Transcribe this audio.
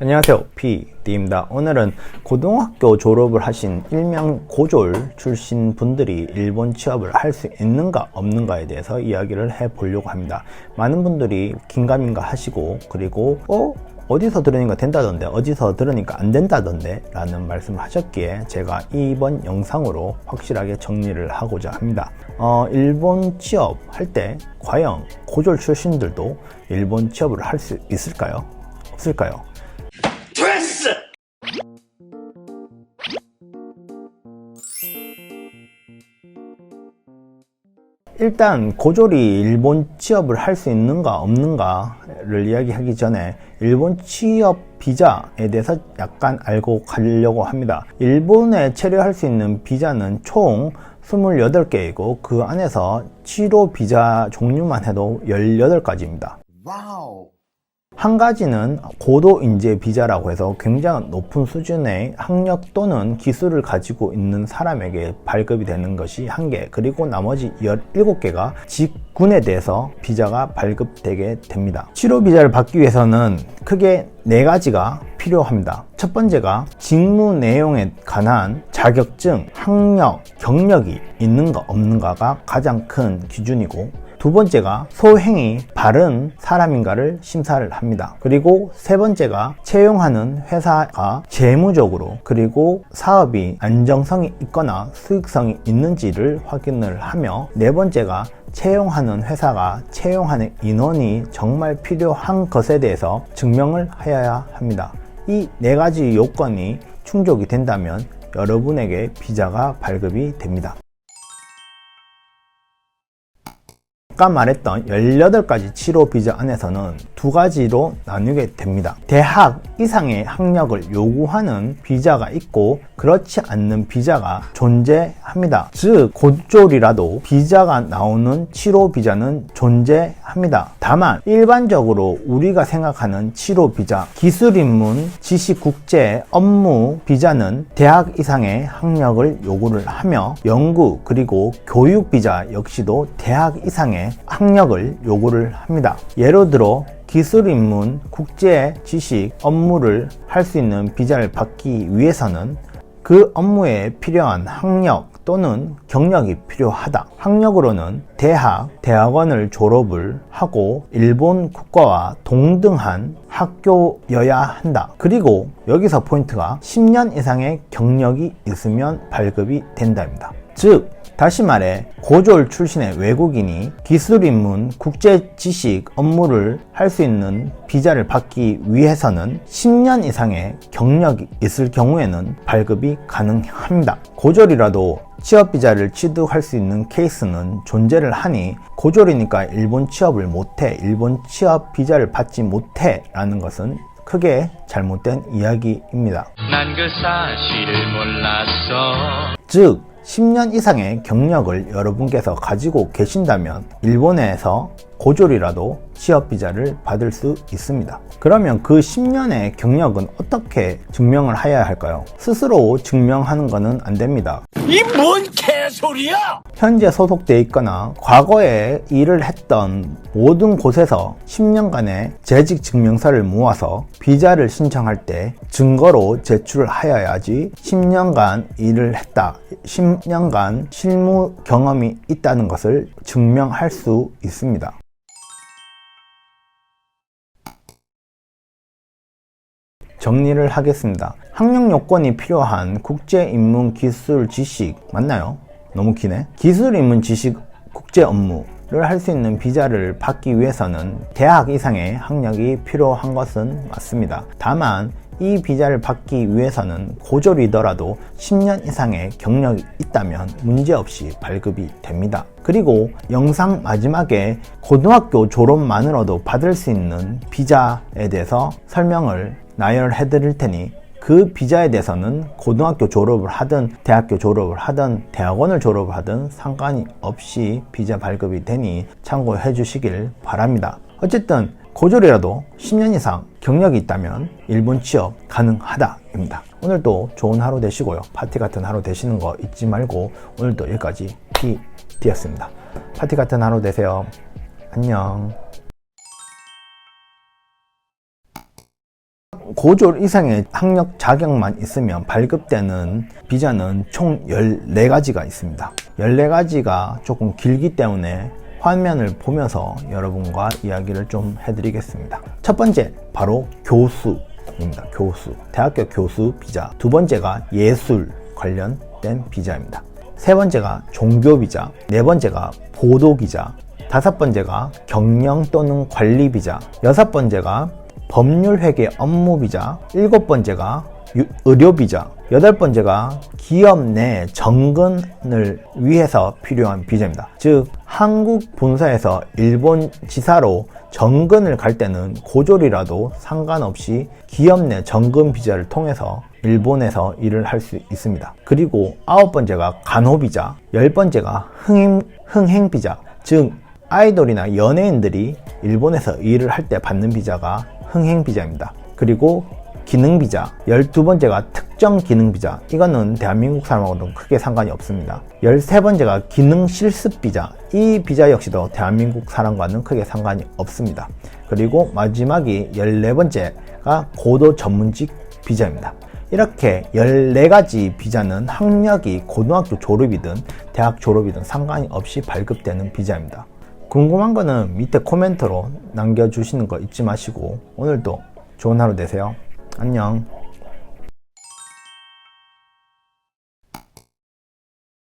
안녕하세요, PD입니다. 오늘은 고등학교 졸업을 하신 일명 고졸 출신 분들이 일본 취업을 할 수 있는가 없는가에 대해서 이야기를 해보려고 합니다. 많은 분들이 긴가민가 하시고, 그리고 어디서 들으니까 된다던데, 어디서 들으니까 안 된다던데 라는 말씀을 하셨기에 제가 이번 영상으로 확실하게 정리를 하고자 합니다. 일본 취업할 때 과연 고졸 출신들도 일본 취업을 할 수 있을까요? 없을까요? 됐어! 일단 고졸이 일본 취업을 할 수 있는가 없는가를 이야기하기 전에 일본 취업 비자에 대해서 약간 알고 가려고 합니다. 일본에 체류할 수 있는 비자는 총 28개이고 그 안에서 취로 비자 종류만 해도 18가지입니다. 와우. 한 가지는 고도 인재 비자라고 해서 굉장히 높은 수준의 학력 또는 기술을 가지고 있는 사람에게 발급이 되는 것이 한 개, 그리고 나머지 17개가 직군에 대해서 비자가 발급되게 됩니다. 취로 비자를 받기 위해서는 크게 4가지가 필요합니다. 첫 번째가 직무 내용에 관한 자격증, 학력, 경력이 있는가 없는가가 가장 큰 기준이고, 두 번째가 소행이 바른 사람인가를 심사를 합니다. 그리고 세 번째가 채용하는 회사가 재무적으로 그리고 사업이 안정성이 있거나 수익성이 있는지를 확인을 하며, 네 번째가 채용하는 회사가 채용하는 인원이 정말 필요한 것에 대해서 증명을 하여야 합니다. 이 4가지 요건이 충족이 된다면 여러분에게 비자가 발급이 됩니다. 아까 말했던 18가지 취로 비자 안에서는 2가지로 나누게 됩니다. 대학 이상의 학력을 요구하는 비자가 있고 그렇지 않는 비자가 존재합니다. 즉 고졸이라도 비자가 나오는 취로 비자는 존재합니다. 다만 일반적으로 우리가 생각하는 취로 비자, 기술입문, 지식국제, 업무 비자는 대학 이상의 학력을 요구를 하며, 연구 그리고 교육 비자 역시도 대학 이상의 학력을 요구를 합니다. 예를 들어 기술 입문, 국제 지식, 업무를 할 수 있는 비자를 받기 위해서는 그 업무에 필요한 학력 또는 경력이 필요하다. 학력으로는 대학원을 졸업을 하고 일본 국가와 동등한 학교여야 한다. 그리고 여기서 포인트가 10년 이상의 경력이 있으면 발급이 된답니다. 즉 다시 말해 고졸 출신의 외국인이 기술 입문, 국제 지식, 업무를 할 수 있는 비자를 받기 위해서는 10년 이상의 경력이 있을 경우에는 발급이 가능합니다. 고졸이라도 취업 비자를 취득할 수 있는 케이스는 존재를 하니, 고졸이니까 일본 취업을 못해, 일본 취업 비자를 받지 못해 라는 것은 크게 잘못된 이야기입니다. 난 그 사실을 몰랐어. 즉 10년 이상의 경력을 여러분께서 가지고 계신다면 일본에서 고졸이라도 취업 비자를 받을 수 있습니다. 그러면 그 10년의 경력은 어떻게 증명을 해야 할까요? 스스로 증명하는 것은 안 됩니다. 이 뭔 개소리야! 현재 소속되어 있거나 과거에 일을 했던 모든 곳에서 10년간의 재직 증명서를 모아서 비자를 신청할 때 증거로 제출을 하여야지 10년간 일을 했다, 10년간 실무 경험이 있다는 것을 증명할 수 있습니다. 정리를 하겠습니다. 학력 요건이 필요한 국제 입문 기술 지식 맞나요? 너무 기네. 기술 입문 지식 국제 업무를 할 수 있는 비자를 받기 위해서는 대학 이상의 학력이 필요한 것은 맞습니다. 다만 이 비자를 받기 위해서는 고졸이더라도 10년 이상의 경력이 있다면 문제없이 발급이 됩니다. 그리고 영상 마지막에 고등학교 졸업만으로도 받을 수 있는 비자에 대해서 설명을 나열해 드릴 테니, 그 비자에 대해서는 고등학교 졸업을 하든 대학교 졸업을 하든 대학원을 졸업을 하든 상관이 없이 비자 발급이 되니 참고해 주시길 바랍니다. 어쨌든 고졸이라도 10년 이상 경력이 있다면 일본 취업 가능하다입니다. 오늘도 좋은 하루 되시고요. 파티 같은 하루 되시는 거 잊지 말고, 오늘도 여기까지 PD였습니다. 파티 같은 하루 되세요. 안녕. 고졸 이상의 학력 자격만 있으면 발급되는 비자는 총 14가지가 있습니다. 14가지가 조금 길기 때문에 화면을 보면서 여러분과 이야기를 좀 해드리겠습니다. 첫 번째, 바로 교수입니다. 교수. 대학교 교수 비자. 두 번째가 예술 관련된 비자입니다. 세 번째가 종교 비자. 네 번째가 보도 비자. 다섯 번째가 경영 또는 관리 비자. 여섯 번째가 법률 회계 업무 비자. 일곱 번째가 의료 비자. 여덟 번째가 기업 내 정근을 위해서 필요한 비자입니다. 즉 한국 본사에서 일본 지사로 정근을 갈 때는 고졸이라도 상관없이 기업 내 정근 비자를 통해서 일본에서 일을 할 수 있습니다. 그리고 아홉 번째가 간호 비자. 열 번째가 흥행 비자. 즉 아이돌이나 연예인들이 일본에서 일을 할 때 받는 비자가 흥행 비자입니다. 그리고 기능 비자. 12번째가 특정 기능 비자. 이거는 대한민국 사람하고는 크게 상관이 없습니다. 13번째가 기능 실습 비자. 이 비자 역시도 대한민국 사람과는 크게 상관이 없습니다. 그리고 마지막이 14번째가 고도 전문직 비자입니다. 이렇게 14가지 비자는 학력이 고등학교 졸업이든 대학 졸업이든 상관이 없이 발급되는 비자입니다. 궁금한 거는 밑에 코멘트로 남겨주시는 거 잊지 마시고 오늘도 좋은 하루 되세요. 안녕.